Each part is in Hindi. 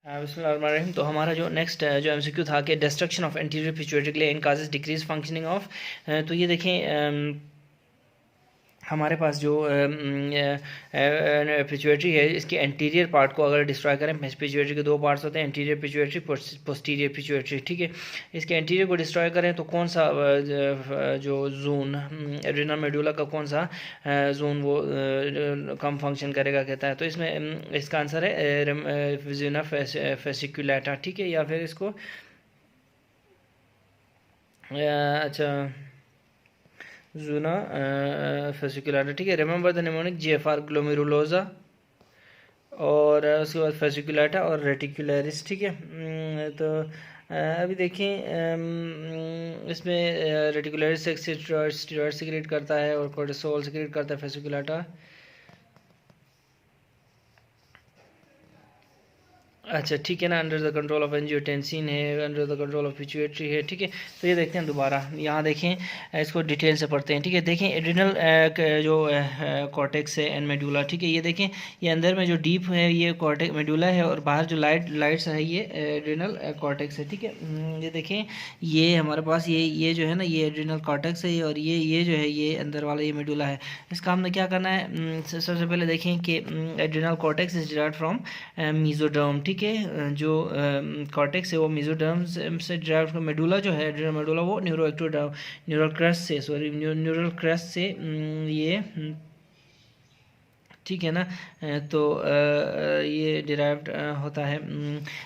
बिस्मिल्लाहिर्रहमानिर्रहीम। तो हमारा जो नेक्स्ट जो एमसीक्यू था कि destruction of anterior pituitary gland causes decrease functioning of, तो ये देखें हमारे पास जो पिट्यूटरी है इसके एंटीरियर पार्ट को अगर डिस्ट्रॉय करें, पिट्यूटरी के दो पार्ट्स होते हैं, एंटीरियर पिट्यूटरी, पोस्टीरियर पिट्यूटरी, ठीक है। इसके एंटीरियर को डिस्ट्रॉय करें तो कौन सा जो जोन एड्रिनल मेडुला का कौन सा जोन वो कम फंक्शन करेगा कहता है। तो इसमें इसका आंसर है विजुना फेसिकुलेटा, ठीक है। या फिर इसको अच्छा जूना फेसिकुलाटा, ठीक है। रिमेंबर द निमोनिक जीएफआर ग्लोमेरुलोजा और उसके बाद फेसिकुलाटा और रेटिकुलरिस, ठीक है। तो अभी देखें इसमें रेटिकुलरिस स्टेरॉइड सिक्रेट करता है और कोर्टिसोल सिक्रेट करता है फेसिकुलाटा। अच्छा, ठीक है ना। Under the control of angiotensin है, under the control of pituitary है, ठीक है। तो ये देखते हैं दोबारा, यहाँ देखें इसको डिटेल से पढ़ते हैं, ठीक है। देखें एड्रिनल जो कॉर्टेक्स है एंड मेडुला, ठीक है। ये देखें ये अंदर में जो डीप है ये कॉर्टेक्स मेडुला है और बाहर जो लाइट्स है ये एड्रिनल कॉर्टेक्स है, ठीक है। ये देखें ये हमारे पास ये जो है ना ये एड्रिनल कॉर्टेक्स है और ये जो है ये अंदर वाला ये मेडुला है। इसका हमने क्या करना है, सबसे पहले देखें कि adrenal cortex is derived from mesoderm, ठीक है। जो कॉर्टेक्स है वो मेसोडर्म से डिराइव्ड फ्रॉम, मेडुला जो है एड्रिनल मेडुला वो न्यूरल क्रस्ट से ये ठीक है ना। तो ये डिराइव्ड होता है।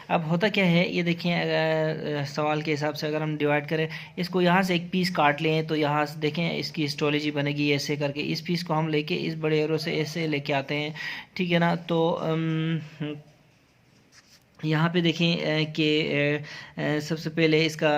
अब होता क्या है ये देखें, अगर सवाल के हिसाब से अगर हम डिवाइड करें इसको, यहाँ से एक पीस काट लें तो यहाँ से देखें इसकी हिस्टोलॉजी बनेगी ऐसे करके। इस पीस को हम लेके इस बड़े एरो से ऐसे लेके आते हैं, ठीक है ना। तो यहाँ पे देखें कि सबसे पहले इसका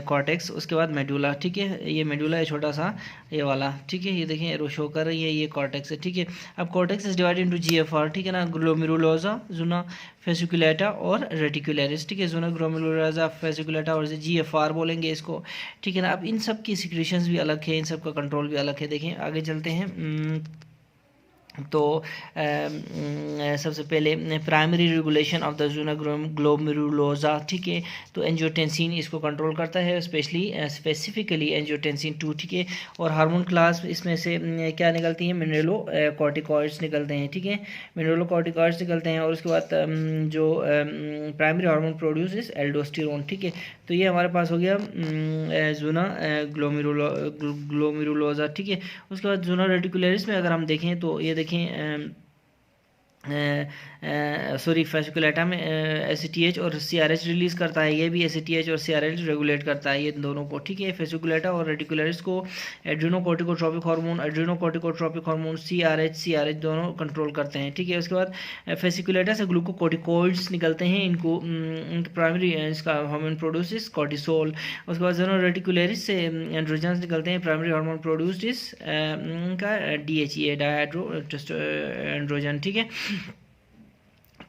कॉर्टेक्स, उसके बाद मेडुला, ठीक है। ये मेडुला है छोटा सा ये वाला, ठीक है। ये देखें एरो शो कर रही है, ये कॉर्टेक्स है, ठीक है। अब cortex is divided into GFR, ठीक है ना, ग्लोमेरुलोजा, जुना फेसिकुलेटा और रेटिकुलरिस, ठीक है। जुना ग्लोमेरुलोजा फेसिकुलेटा और जीएफआर बोलेंगे इसको, ठीक है ना। अब इन सब की सिक्रीशंस भी अलग है, इन सब का कंट्रोल भी अलग है। देखें आगे चलते हैं। तो सबसे पहले प्राइमरी रेगुलेशन ऑफ द जूना ग्लोमेरुलोजा, ठीक है। तो एंजियोटेंसिन इसको कंट्रोल करता है, स्पेसिफिकली एंजियोटेंसिन 2, ठीक है। और हार्मोन क्लास इसमें से क्या निकलती हैं, मिनरलो कॉर्टिकॉइड्स निकलते हैं, ठीक है। मिनरलो कॉर्टिकॉइड्स निकलते हैं और उसके बाद जो primary hormone produce is aldosterone, ठीक है। तो ये हमारे पास हो गया जूना ग्लोमेरुलोजा, ठीक है। उसके बाद जूना रेटिकुलरिस में अगर हम देखें तो ये देखें सॉरी फेसिकुलेटा में एसीटीएच और सीआरएच रिलीज़ करता है, ये भी एसीटीएच और सीआरएच रेगुलेट करता है ये दोनों को, ठीक है। फेसिकुलेटा और रेटिकुलरिस को एड्रिनोकोर्टिकोट्रोपिक हार्मोन सीआरएच दोनों कंट्रोल करते हैं, ठीक है। उसके बाद फेसिकुलेटा से ग्लूकोकोर्टिकोइड्स निकलते हैं, इनको प्राइमरी इसका हार्मोन प्रोड्यूस कॉर्टिसोल। उसके बाद रेटिकुलरिस से एंड्रोजन्स निकलते हैं, प्राइमरी हार्मोन प्रोड्यूस्ड इज का डीएचई डायहाइड्रो एंड्रोजन, ठीक है।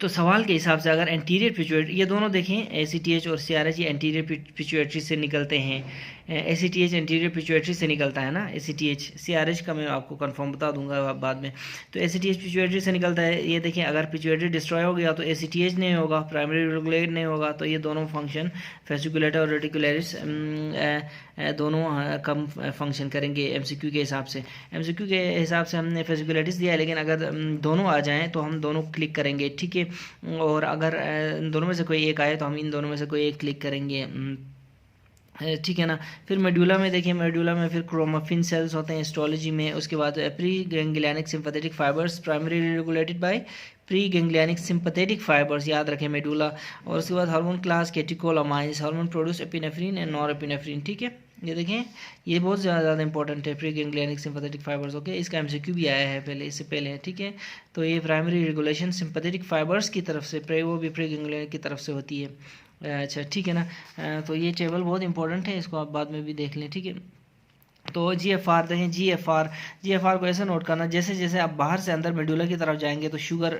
तो सवाल के हिसाब से अगर एंटीरियर पिट्यूटरी, ये दोनों देखें एसीटीएच और सीआरएच ये एंटीरियर पिट्यूटरी से निकलते हैं। एसीटीएच एंटीरियर पिट्यूटरी से निकलता है ना, एसीटीएच, सीआरएच का मैं आपको कंफर्म बता दूंगा बाद में। तो एसीटीएच पिट्यूटरी से निकलता है। ये देखें अगर पिट्यूटरी डिस्ट्रॉय हो गया तो एसीटीएच नहीं होगा, प्राइमरी रेगुलेट नहीं होगा, तो ये दोनों फंक्शन फेसिकुलेटा और रेटिकुलरिस दोनों कम फंक्शन करेंगे एमसीक्यू के हिसाब से। एमसीक्यू के हिसाब से हमने फेसिकुलेटिस दिया है, लेकिन अगर दोनों आ जाएँ तो हम दोनों क्लिक करेंगे, ठीक है। और अगर इन दोनों में से कोई एक आए तो हम इन दोनों में से कोई एक क्लिक करेंगे, ठीक है ना। फिर मेडुला में देखिए, मेडुला में फिर क्रोमाफिन सेल्स होते हैं हिस्टोलॉजी में। उसके बाद pre ganglionic sympathetic fibres primary regulated by pre ganglionic sympathetic fibres, याद रखें मेडुला। और उसके बाद hormone class catecholamines, hormone produce epinephrine and norepinephrine, ठीक है। ये देखें ये बहुत ज़्यादा इंपॉर्टेंट है, pre ganglionic sympathetic fibres, okay. इसका एमसीक्यू भी आया है पहले, इससे पहले, ठीक है। तो ये प्राइमरी रेगुलेशन सिंपैथेटिक फाइबर्स की तरफ से, वो भी प्री गैंग्लियनिक की तरफ से होती है। अच्छा, ठीक है ना। तो ये टेबल बहुत इंपॉर्टेंट है, इसको आप बाद में भी देख लें, ठीक है। तो GFR देखें, GFR को ऐसे नोट करना, जैसे जैसे आप बाहर से अंदर मेडुला की तरफ जाएंगे तो शुगर,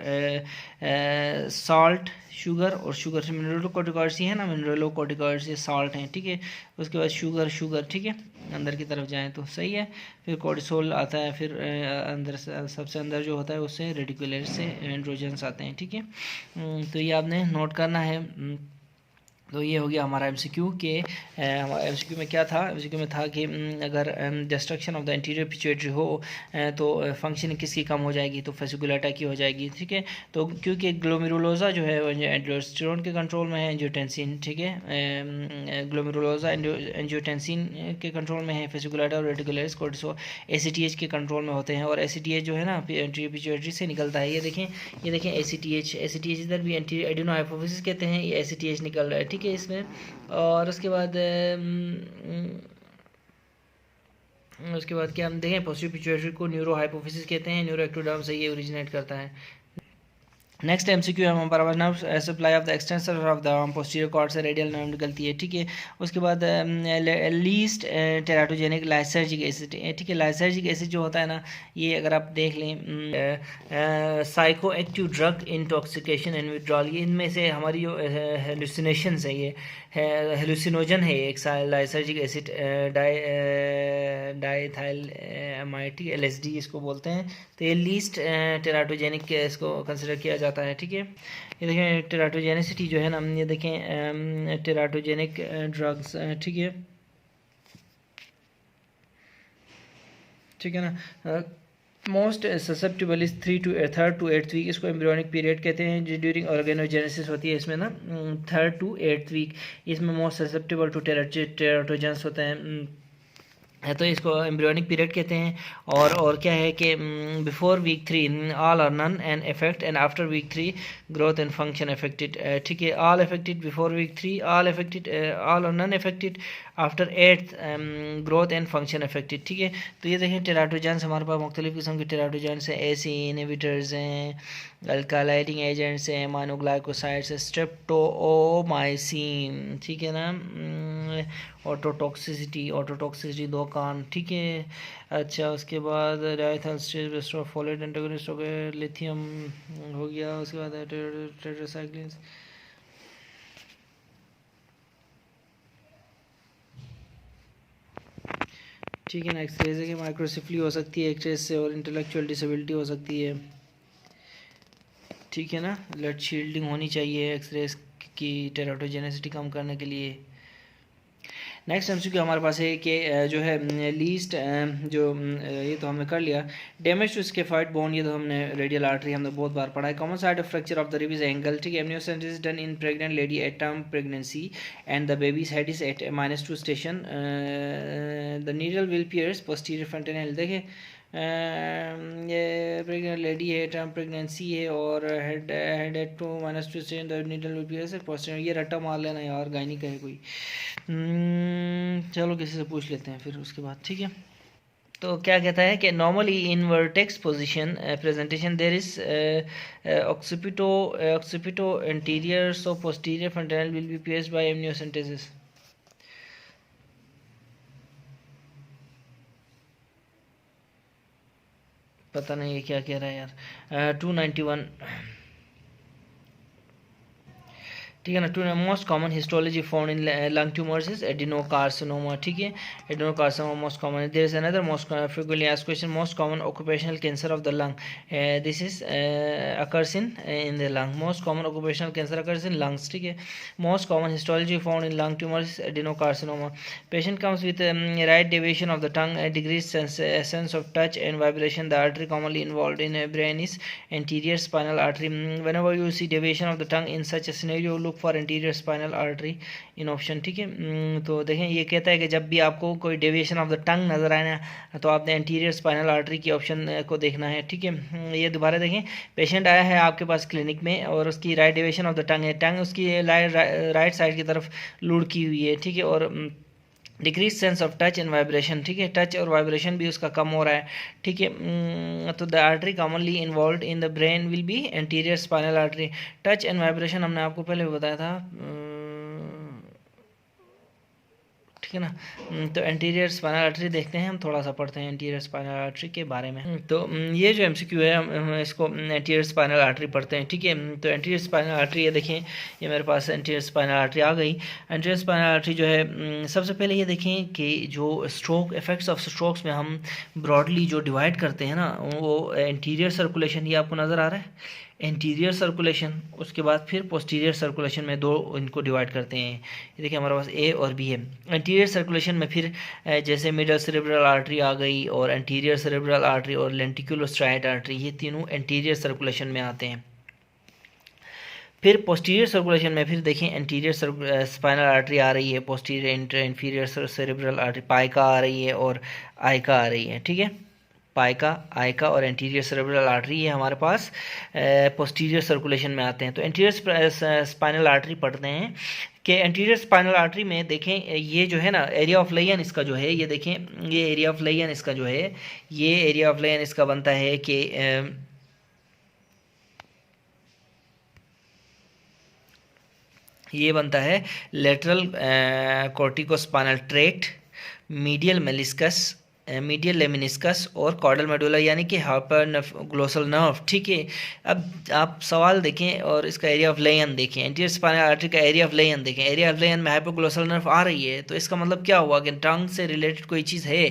सॉल्ट, शुगर और शुगर से मिनरलोकॉर्टिकॉइड्स ही है ना, मिनरलोकॉर्टिकॉइड्स ये सॉल्ट हैं, ठीक है। उसके बाद शुगर, ठीक है, अंदर की तरफ जाएं तो सही है। फिर कोर्टिसोल आता है, फिर अंदर से सबसे अंदर जो होता है उससे रेडिकुलर से एंड्रोजन्स आते हैं, ठीक है। तो ये आपने नोट करना है। तो ये हो गया हमारा MCQ के, हमारा MCQ में क्या था, MCQ में था कि अगर destruction of the interior pituitary हो तो फंक्शनिंग किसकी कम हो जाएगी, तो फेसिकुलेटा की हो जाएगी, ठीक है। तो क्योंकि ग्लोमेरुलोसा जो है एंजियोटेंसिन के कंट्रोल में है, एंजियोटेंसिन, ठीक है, ग्लोमेरुलोसा एंजियोटेंसिन के कंट्रोल में है, फेसिकुलेटा और रेटिकुलरिस कोर्टिसोल ACTH के कंट्रोल में होते हैं। और ACTH जो है ना एंटीरियर पिट्यूटरी से निकलता है, ये देखें ACTH इधर भी एंटीरियर एडिनो हाइपोफिसिस कहते हैं, ये ACTH निकल रहा है, ठीक है, इसमें। और उसके बाद क्या हम देखें, पोस्टीरियर पिट्यूटरी को न्यूरो हाइपोफिसिस कहते हैं, न्यूरो एक्टोडर्म से ये ओरिजिनेट करता है। नेक्स्ट MCQ है हमारा nerve supply of the extensor of the posterior cord से रेडियल नर्व निकलती है, ठीक है। उसके बाद लीस्ट टेराटोजेनिक लाइसर्जिक एसिड, ठीक है। लाइसर्जिक एसिड जो होता है ना, ये अगर आप देख लें psycho active drug intoxication and withdrawal, ये इनमें से हमारी जो हेलुसिनेशंस है, ये हेलुसिनोजन है एक लाइसर्जिक एसिड, डाइथाइलएमाइड, LSD इसको बोलते हैं। तो ये लीस्ट टेराटोजेनिक इसको कंसिडर किया जाता है, ठीक है। ये देखें टेराटोजेनिसिटी जो है ना, ये देखें टेराटोजेनिक ड्रग्स, ठीक है, ठीक है ना। Most susceptible is 3rd to 8th week, इसको एम्ब्रियोनिक पीरियड कहते हैं, जो ड्यूरिंग ऑर्गेनोजेनेसिस होती है इसमें ना, 3rd to 8th वीक, इसमें मोस्ट ससेप्टेबल टू टेराटोजेंस होते हैं, है, तो इसको एम्ब्रियोनिक पीरियड कहते हैं। और क्या है कि before week 3 all or none and effect, and after week 3 growth and function affected, ठीक है। All affected before week 3, all affected, all or none affected after 8th growth and function affected, ठीक है। तो ये देखें टेराटोजेंस हमारे पास मुख्तलिफ़ किस्म के टेराटोजेंस हैं, एसी इनहिबिटर्स हैं, अल्कालाइटिंग एजेंट्स हैं, मोनोग्लाइकोसाइड्स, स्ट्रेप्टोमाइसिन, ठीक है ना, ऑटोटॉक्सिसिटी 2 कान, ठीक है। अच्छा, उसके बाद डाइथाइल फोलेट एंटागोनिस्ट हो गए, लिथियम हो गया, उसके बाद टेट्रासाइक्लिन, ठीक है ना। एक्सरेज की माइक्रोसिफली हो सकती है एक्सरेज से, और इंटेलेक्चुअल डिसेबिलिटी हो सकती है, ठीक है ना। ब्लड शील्डिंग होनी चाहिए एक्सरेज की टेराटोजेनेसिटी कम करने के लिए। नेक्स्ट MCQ हमारे पास है कि जो है लीस्ट जो ये तो हमने कर लिया। डैमेज टू स्केफॉइड बोन, ये तो हमने रेडियल आर्टरी हमने बहुत बार पढ़ा है। Common side of fracture of the rib is angle, ठीक है। Amniocentesis done in pregnant lady at term pregnancy and the baby's head is at -2 station, the needle will pierce posterior frontal, देखे ये प्रेग्नेंट लेडी है, टर्म प्रेगनेंसी है, और head at to -2 station, the needle will pierce posterior, ये रट्टा मार लेना यार, गायनी का है कोई। चलो किसी से पूछ लेते हैं फिर उसके बाद, ठीक है। तो क्या कहता है कि normally in vertex position presentation there is occipito anterior, so posterior frontal will be pierced by amniocentesis. पता नहीं ये क्या कह रहा है यार। 291, ठीक है ना। Two most common histology found in lung tumours is adenocarcinoma, ठीक है। एडिनोकार्सिनोमा मोस्ट कॉमन है। There is another most frequently asked question, most common occupational cancer of the lung, this is occurs in the lung, most common occupational cancer occurs in lungs, ठीक है। Most common histology found in lung tumours adenocarcinoma. Patient comes with right deviation of the tongue, decrease sense of touch and vibration, the artery commonly involved in brain is anterior spinal artery, whenever you see deviation of the tongue in such a scenario look for anterior spinal artery in option, ठीक है। तो देखें ये कहता है कि जब भी आपको कोई डेविएशन ऑफ द टंग नजर आए ना, तो आपने एंटीरियर स्पाइनल आर्टरी की ऑप्शन को देखना है, ठीक है। ये दोबारा देखें, पेशेंट आया है आपके पास क्लिनिक में और उसकी राइट डेविएशन ऑफ द टंग है, टंग उसकी राइट साइड की तरफ लुढ़की हुई है, ठीक है, और decrease sense of touch and vibration, ठीक है, टच और वाइब्रेशन भी उसका कम हो रहा है, ठीक है। तो the artery commonly involve in the brain will be anterior spinal artery. Touch and vibration हमने आपको पहले भी बताया था, ठीक है ना। तो एंटीरियर स्पाइनल आर्टरी देखते हैं, हम थोड़ा सा पढ़ते हैं एंटीरियर स्पाइनल आर्टरी के बारे में। तो ये जो एमसीक्यू है हम इसको एंटीरियर स्पाइनल आर्टरी पढ़ते हैं, ठीक है। तो एंटीरियर स्पाइनल आर्टरी, ये देखें ये मेरे पास एंटीरियर स्पाइनल आर्टरी आ गई। एंटीरियर स्पाइनल आर्टरी जो है सबसे पहले ये देखें कि जो स्ट्रोक इफेक्ट्स ऑफ स्ट्रोक्स में हम ब्रॉडली जो डिवाइड करते हैं ना, वो एंटीरियर सर्कुलेशन, ये आपको नज़र आ रहा है एंटीरियर सर्कुलेशन, उसके बाद फिर पोस्टीरियर सर्कुलेशन में दो इनको डिवाइड करते हैं। ये देखिए हमारे पास ए और बी है। एंटीरियर सर्कुलेशन में फिर जैसे मिडल सेरेब्रल आर्टरी आ गई और एंटीरियर सेरेब्रल आर्टरी और लेंटिकुलोस्ट्राइड आर्टरी, ये तीनों एंटीरियर सर्कुलेशन में आते हैं। फिर पोस्टीरियर सर्कुलेशन में फिर देखें एंटीरियर स्पाइनल आर्टरी आ रही है, posterior inferior cerebral artery PICA आ रही है और आइका आ रही है, ठीक है। पाइका, आइका और एंटीरियर सेरेब्रल आर्टरी ये हमारे पास पोस्टीरियर सर्कुलेशन में आते हैं। तो एंटीरियर स्पाइनल आर्टरी पढ़ते हैं कि एंटीरियर स्पाइनल आर्टरी में देखें ये जो है ना एरिया ऑफ लेयन इसका जो है, ये देखें ये एरिया ऑफ लेयन इसका जो है, ये एरिया ऑफ लेयन इसका बनता है कि ये बनता है lateral corticospinal tract, medial meniscus, medial lemniscus और कॉर्डल मेडुला, यानी कि हाइपर ग्लोसल नर्व, ठीक है। अब आप सवाल देखें और इसका एरिया ऑफ लेयन देखें, एंटीरियर स्पाइनल आर्टरी का एरिया ऑफ लेयन देखें, एरिया ऑफ लेयन में हाइपोग्लोसल नर्व आ रही है, तो इसका मतलब क्या हुआ कि टंग से रिलेटेड कोई चीज़ है।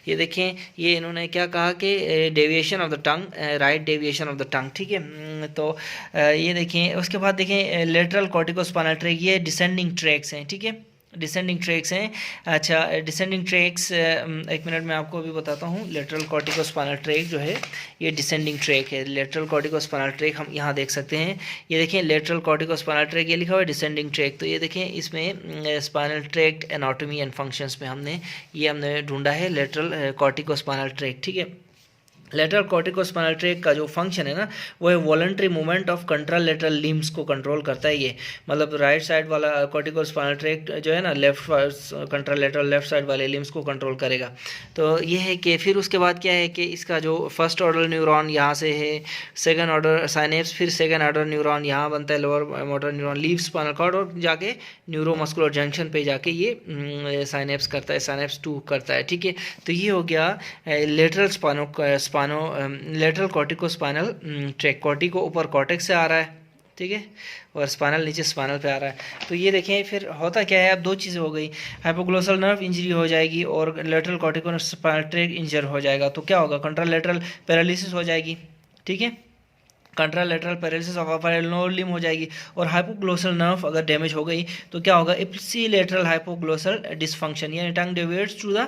ये देखें ये इन्होंने क्या कहा कि deviation of the tongue, right deviation of the टंग, ठीक है। तो ये देखें, उसके बाद देखें लेटरल कॉर्टिकोस्पाइनल ट्रैक, ये डिसेंडिंग ट्रैक्स हैं, ठीक है, डिसेंडिंग ट्रैक्स हैं। अच्छा डिसेंडिंग ट्रैक्स, एक मिनट में आपको अभी बताता हूँ। लेटरल कॉर्टिकोस्पाइनल ट्रैक जो है ये डिसेंडिंग ट्रैक है। लेटरल कॉर्टिकोस्पाइनल ट्रैक हम यहाँ देख सकते हैं, ये देखें लेटरल कॉर्टिकोस्पाइनल ट्रैक ये लिखा हुआ है डिसेंडिंग ट्रैक। तो ये देखें इसमें spinal tract anatomy and functions में हमने ढूंढा है लेटरल कॉर्टिकोस्पाइनल ट्रैक, ठीक है। लेटरल कॉर्टिकोस्पाइनल ट्रैक का जो फंक्शन है ना, वो है वॉलंटरी मूवमेंट ऑफ कंट्रालेटरल लिम्स को कंट्रोल करता है ये, मतलब राइट साइड वाला कॉर्टिकोस्पाइनल ट्रैक जो है ना लेफ्ट कंट्रालेटरल लेफ्ट साइड वाले लिम्स को कंट्रोल करेगा। तो ये है कि फिर उसके बाद क्या है कि इसका जो फर्स्ट ऑर्डर न्यूरॉन यहाँ से है, सेकंड ऑर्डर साइनेप्स, फिर सेकंड ऑर्डर न्यूरॉन यहाँ बनता है lower motor neuron leave spinal cord और जाके न्यूरोमस्कुलर जंक्शन पे जाके ये साइनेप्स करता है, साइनेप्स 2 करता है, ठीक है। तो ये हो गया lateral lateral corticospinal tract, cortico ऊपर कॉर्टेक्स से आ रहा है, ठीक है, और स्पाइनल नीचे स्पाइनल पे आ रहा है। तो ये देखें फिर होता क्या है, अब दो चीज़ें हो गई, हाइपोग्लोसल नर्व इंजरी हो जाएगी और लेटरल कॉर्टिकोस्पाइनल ट्रैक इंजर हो जाएगा। तो क्या होगा, कंट्रालेटरल पैरालिसिस हो जाएगी, ठीक है, contralateral paralysis of upper lower limb हो जाएगी। और हाइपोग्लोसल नर्व अगर डैमेज हो गई तो क्या होगा, इप्सिलेटरल हाइपोग्लोसल डिसफंक्शन, यानी tongue deviates to the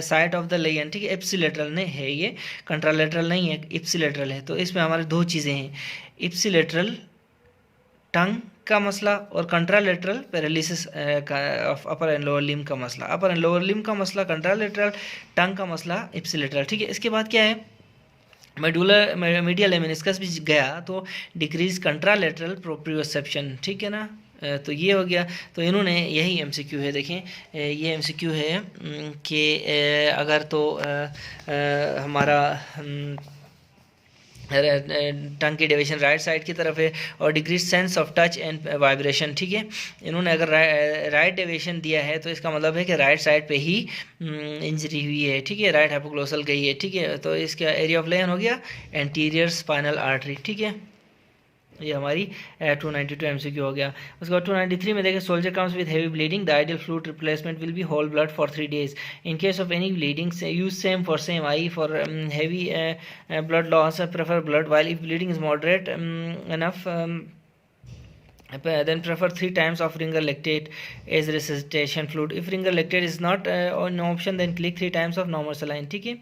site of the lesion, ठीक है। इप्सिलेटरल ने है ये, कंट्रालेटरल नहीं है, इप्सिलेटरल है। तो इसमें हमारे दो चीज़ें हैं, इप्सिलेटरल टंग का मसला और contralateral paralysis of upper and lower limb का मसला, अपर एंड लोअर लिम्ब का मसला कंट्रालेटरल, टंग का मसला इप्सिलेटरल, ठीक है। इसके बाद क्या है, मेडुलर मीडियल लेमिनिस्कस भी गया तो डिक्रीज कंट्रालेटरल प्रोप्रियोसेप्शन, ठीक है ना। तो ये हो गया। तो इन्होंने यही एमसीक्यू है, देखें ये एमसीक्यू है कि अगर तो हमारा टंग की डेविएशन राइट साइड की तरफ है और decrease sense of touch and vibration, ठीक है। इन्होंने अगर राइट डेविएशन दिया है तो इसका मतलब है कि राइट साइड पे ही इंजरी हुई है, ठीक है, राइट हाइपोग्लोसल गई है, ठीक है। तो इसका एरिया ऑफ लेयन हो गया एंटीरियर स्पाइनल आर्टरी, ठीक है। ये हमारी 292 एमसीक्यू हो गया। उसके बाद 293 में देखें, soldier comes with heavy bleeding, the ideal fluid replacement will be whole blood for 3 days। In case of any bleeding use same for same I for heavy blood loss prefer blood, while if bleeding is moderate enough then prefer 3 times of ringer lactate as resuscitation fluid। if ringer lactate is not an option then click 3 times of normal saline, ठीक है।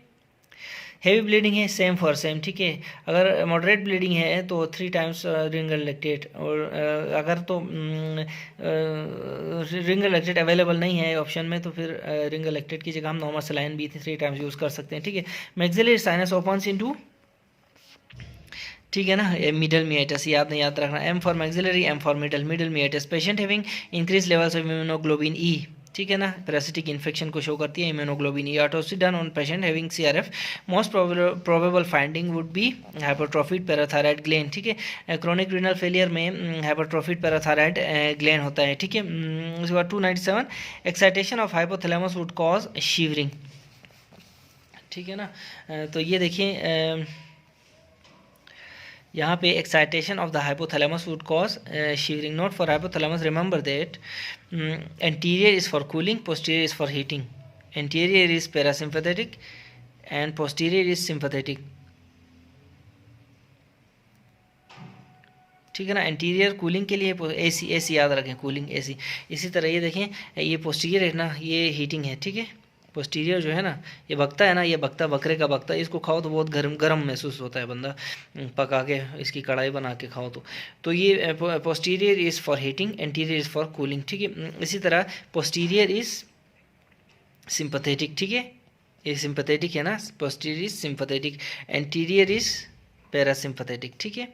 हेवी ब्लीडिंग है सेम फॉर सेम, ठीक है। अगर मॉडरेट ब्लीडिंग है तो 3 times रिंगर लैक्टेट, और अगर तो रिंगर लैक्टेट अवेलेबल नहीं है ऑप्शन में तो फिर रिंगर लैक्टेट की जगह हम नॉर्मल सलाइन भी 3 times यूज़ कर सकते हैं, ठीक है। मैक्सिलरी साइनस ओपन्स इनटू, ठीक है ना, मिडल मियाटस, याद नहीं याद रखना, M for maxillary, M for middle, middle meatus. Patient having increase levels of immunoglobin E, ठीक है ना, पैरासिटिक इन्फेक्शन को शो करती है इम्यूनोग्लोबिन। ये autopsy done on patient having CRF, most probable finding would be hypertrophied parathyroid gland. ठीक है, क्रोनिक रीनल फेलियर में हाइपरट्रोफिड पैराथायराइड ग्लैंड होता है। ठीक है, उसके बाद 297 excitation of hypothalamus would cause shivering. ठीक है ना, तो ये देखिए यहाँ पे excitation of the hypothalamus would cause shivering. Note for hypothalamus, remember that anterior is for cooling, posterior is for heating. Anterior is parasympathetic and posterior is sympathetic. ठीक है ना, एंटीरियर कूलिंग के लिए, एसी याद रखें, कूलिंग एसी। इसी तरह ये देखें, ये पोस्टीरियर है ना, ये हीटिंग है। ठीक है, पोस्टीरियर जो है ना, ये बकता है ना, ये बकता, बकरे का बकता, इसको खाओ तो बहुत गर्म महसूस होता है, बंदा पका के इसकी कढ़ाई बना के खाओ तो ये posterior is for heating, anterior is for cooling. ठीक है, इसी तरह पोस्टीरियर इज़ सिंपैथेटिक। ठीक है, ये सिंपैथेटिक है ना, posterior is sympathetic, anterior is parasympathetic. ठीक है,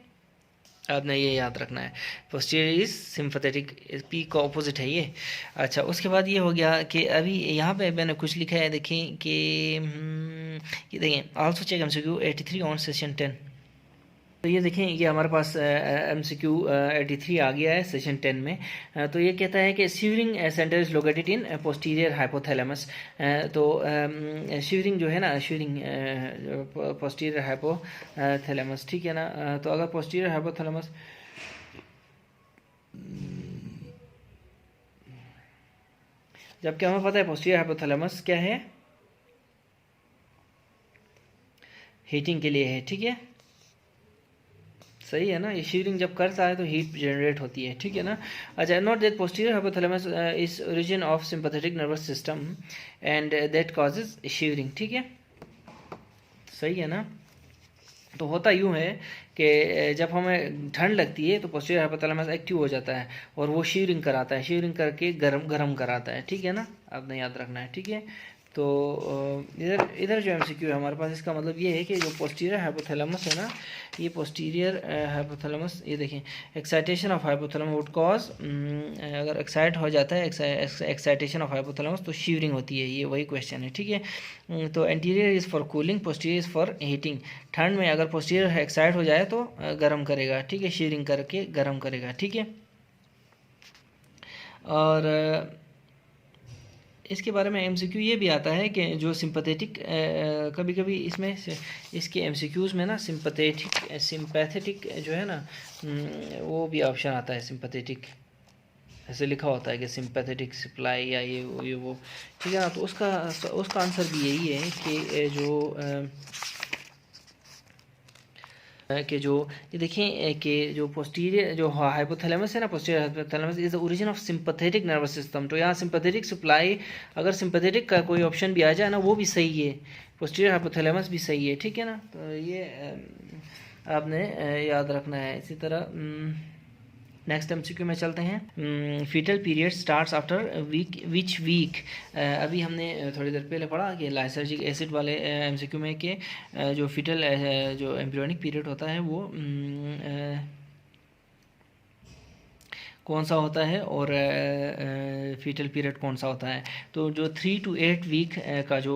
आपने ये याद रखना है, पोस्टीरियर इज सिंपैथेटिक, पी का ऑपोजिट है ये। अच्छा, उसके बाद ये हो गया कि अभी यहाँ पे मैंने कुछ लिखा है, देखें कि ये देखें, also check MCQ 83 on session 10। तो ये देखें, ये हमारे पास MCQ 83 आ गया है सेशन 10 में। तो ये कहता है कि shivering centre is located in posterior hypothalamus. तो शिवरिंग जो है ना, शिवरिंग पोस्टीरियर हाइपोथैलेमस। ठीक है ना, तो अगर पोस्टीरियर हाइपोथैलेमस जबकि हमें पता है पोस्टीरियर हाइपोथैलेमस क्या है, हीटिंग के लिए है। ठीक है, सही है ना, ये शिवरिंग जब करता है तो हीट जनरेट होती है। ठीक है ना। अच्छा, note that posterior hypothalamus is origin of sympathetic nervous system and that causes shivering. ठीक है, सही है ना। तो होता यूँ है कि जब हमें ठंड लगती है तो पोस्टीरियर हाइपोथैलेमस एक्टिव हो जाता है और वो शिवरिंग कराता है, शिवरिंग करके गरम कराता है। ठीक है ना, आपने याद रखना है। ठीक है, तो इधर जो MCQ है हमारे पास, इसका मतलब ये है कि जो पोस्टीरियर हाइपोथैलेमस है ना, ये पोस्टीरियर हाइपोथैलेमस, ये देखें, excitation of hypothalamus would cause, अगर एक्साइट हो जाता है एक्साइटेशन ऑफ हाइपोथैलेमस तो शिवरिंग होती है, ये वही क्वेश्चन है। ठीक है, तो anterior is for cooling, posterior is for heating. ठंड में अगर पोस्टीरियर एक्साइट हो जाए तो गर्म करेगा। ठीक है, शिवरिंग करके गर्म करेगा। ठीक है, और इसके बारे में MCQ ये भी आता है कि जो सिंपैथेटिक, कभी कभी इसमें इसके MCQs में ना सिंपैथेटिक जो है ना, वो भी ऑप्शन आता है, सिंपैथेटिक ऐसे लिखा होता है कि सिंपैथेटिक सप्लाई या ये वो। ठीक है ना, तो उसका आंसर भी यही है कि जो ये देखें कि जो पोस्टीरियर जो हाइपोथैलेमस है ना, posterior hypothalamus is the origin of sympathetic nervous system. तो यहाँ सिंपैथेटिक सप्लाई, अगर सिंपैथेटिक का कोई ऑप्शन भी आ जाए ना, वो भी सही है, पोस्टीरियर हाइपोथैलेमस भी सही है। ठीक है ना, तो ये आपने याद रखना है। इसी तरह नेक्स्ट MCQ में चलते हैं। Foetal period starts after which week. अभी हमने थोड़ी देर पहले पढ़ा कि लाइसर्जिक एसिड वाले MCQ में कि जो फीटल जो एम्ब्रियोनिक पीरियड होता है वो कौन सा होता है और फीटल पीरियड कौन सा होता है। तो जो 3 to 8 वीक का जो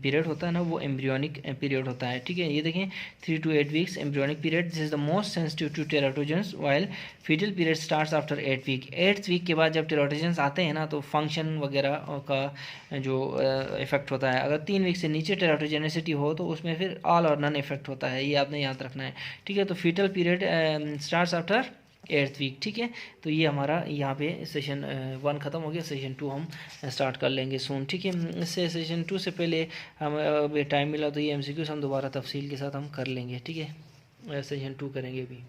पीरियड होता है ना, वो एम्ब्रियोनिक पीरियड होता है। ठीक है, ये देखें, 3 to 8 weeks embryonic period, this is the most sensitive to teratogens, while fetal period starts after 8 week. 8th week के बाद जब टेराटोजेंस आते हैं ना, तो फंक्शन वगैरह का जो इफेक्ट होता है, अगर 3 वीक से नीचे टेराटोजेनिसिटी हो तो उसमें फिर ऑल और नन इफेक्ट होता है, ये आपने याद रखना है। ठीक है, तो foetal period starts after 8th week. ठीक है, तो ये हमारा यहाँ पे सेशन 1 ख़त्म हो गया, सेशन 2 हम स्टार्ट कर लेंगे सून। ठीक है, इससे सेशन 2 से पहले हम अभी टाइम मिला तो ये MCQs हम दोबारा तफसील के साथ हम कर लेंगे। ठीक है, सेशन 2 करेंगे अभी।